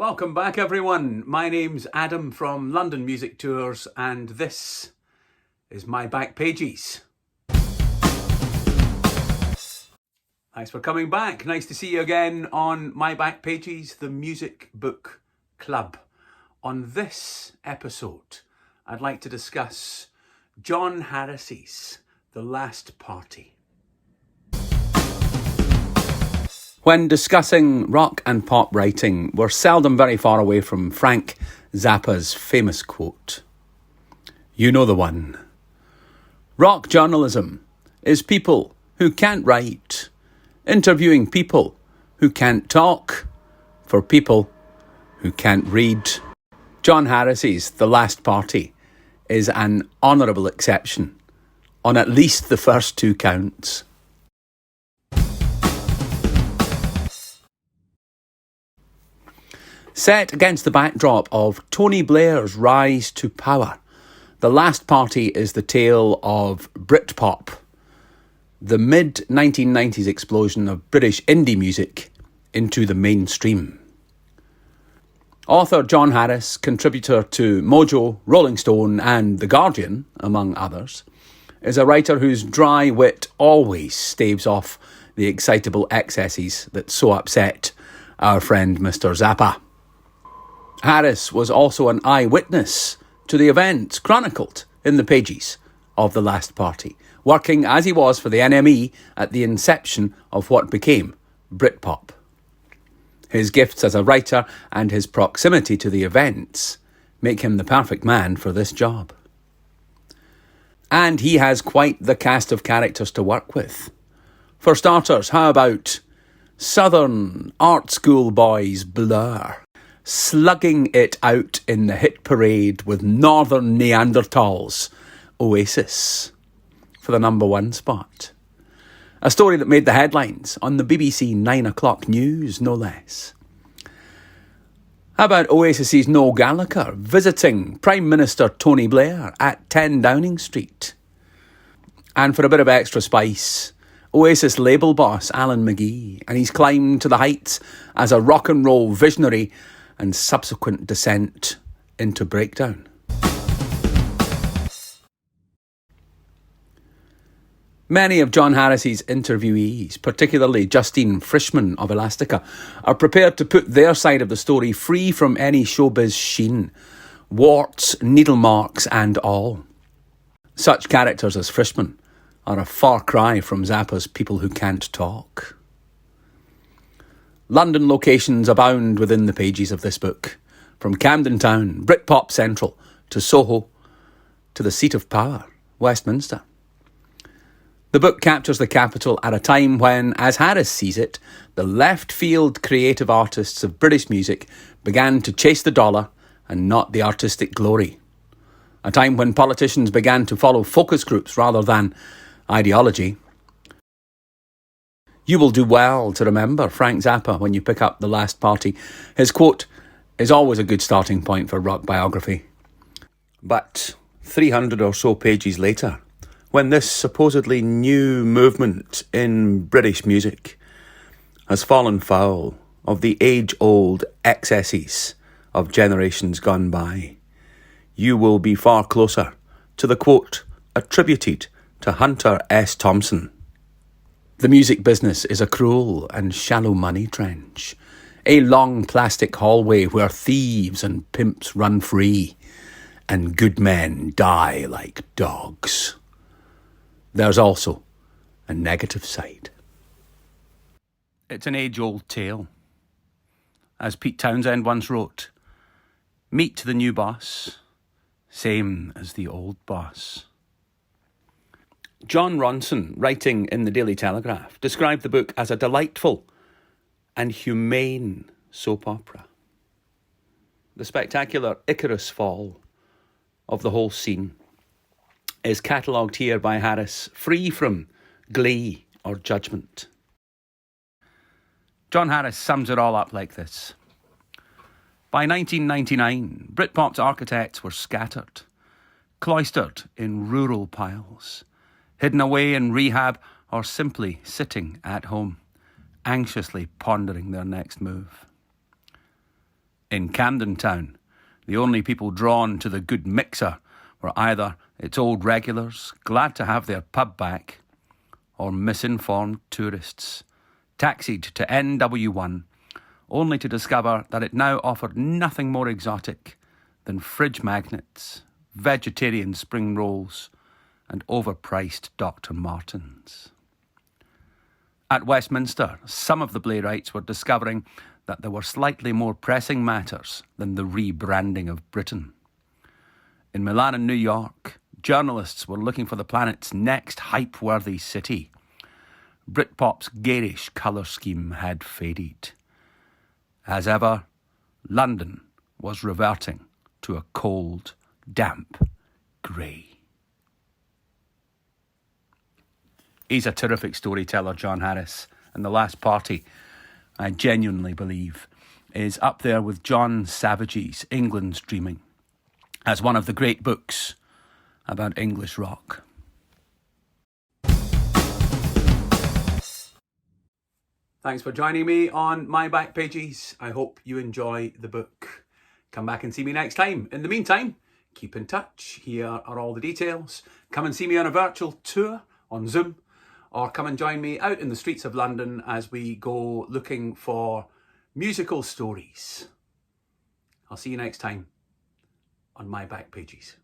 Welcome back, everyone. My name's Adam from London Music Tours, and this is My Back Pages. Thanks for coming back. Nice to see you again on My Back Pages, the Music Book Club. On this episode, I'd like to discuss John Harris's The Last Party. When discussing rock and pop writing, we're seldom very far away from Frank Zappa's famous quote. You know the one. Rock journalism is people who can't write, interviewing people who can't talk, for people who can't read. John Harris's The Last Party is an honourable exception on at least the first two counts. Set against the backdrop of Tony Blair's rise to power, The Last Party is the tale of Britpop, the mid-1990s explosion of British indie music into the mainstream. Author John Harris, contributor to Mojo, Rolling Stone and The Guardian, among others, is a writer whose dry wit always staves off the excitable excesses that so upset our friend Mr. Zappa. Harris was also an eyewitness to the events chronicled in the pages of The Last Party, working as he was for the NME at the inception of what became Britpop. His gifts as a writer and his proximity to the events make him the perfect man for this job. And he has quite the cast of characters to work with. For starters, how about Southern art school boys Blur, slugging it out in the hit parade with Northern Neanderthals, Oasis, for the number one spot. A story that made the headlines on the BBC 9 o'clock news, no less. How about Oasis's Noel Gallagher visiting Prime Minister Tony Blair at 10 Downing Street? And for a bit of extra spice, Oasis label boss Alan McGee and his climb to the heights as a rock and roll visionary and subsequent descent into breakdown. Many of John Harris's interviewees, particularly Justine Frischmann of Elastica, are prepared to put their side of the story free from any showbiz sheen, warts, needle marks and all. Such characters as Frischmann are a far cry from Zappa's People Who Can't Talk. London locations abound within the pages of this book, from Camden Town, Britpop Central, to Soho, to the seat of power, Westminster. The book captures the capital at a time when, as Harris sees it, the left-field creative artists of British music began to chase the dollar and not the artistic glory. A time when politicians began to follow focus groups rather than ideology. You will do well to remember Frank Zappa when you pick up The Last Party. His quote is always a good starting point for rock biography. But 300 or so pages later, when this supposedly new movement in British music has fallen foul of the age-old excesses of generations gone by, you will be far closer to the quote attributed to Hunter S. Thompson. The music business is a cruel and shallow money trench, a long plastic hallway where thieves and pimps run free and good men die like dogs. There's also a negative side. It's an age-old tale. As Pete Townsend once wrote, meet the new boss, same as the old boss. John Ronson, writing in the Daily Telegraph, described the book as a delightful and humane soap opera. The spectacular Icarus fall of the whole scene is catalogued here by Harris, free from glee or judgment. John Harris sums it all up like this. By 1999, Britpop's architects were scattered, cloistered in rural piles, hidden away in rehab or simply sitting at home, anxiously pondering their next move. In Camden Town, the only people drawn to the good mixer were either its old regulars, glad to have their pub back, or misinformed tourists, taxied to NW1, only to discover that it now offered nothing more exotic than fridge magnets, vegetarian spring rolls, and overpriced Dr. Martens. At Westminster, some of the playwrights were discovering that there were slightly more pressing matters than the rebranding of Britain. In Milan and New York, journalists were looking for the planet's next hype-worthy city. Britpop's garish colour scheme had faded. As ever, London was reverting to a cold, damp grey. He's a terrific storyteller, John Harris, and The Last Party, I genuinely believe, is up there with John Savage's England's Dreaming as one of the great books about English rock. Thanks for joining me on My Back Pages. I hope you enjoy the book. Come back and see me next time. In the meantime, keep in touch. Here are all the details. Come and see me on a virtual tour on Zoom, or come and join me out in the streets of London as we go looking for musical stories. I'll see you next time on My Back Pages.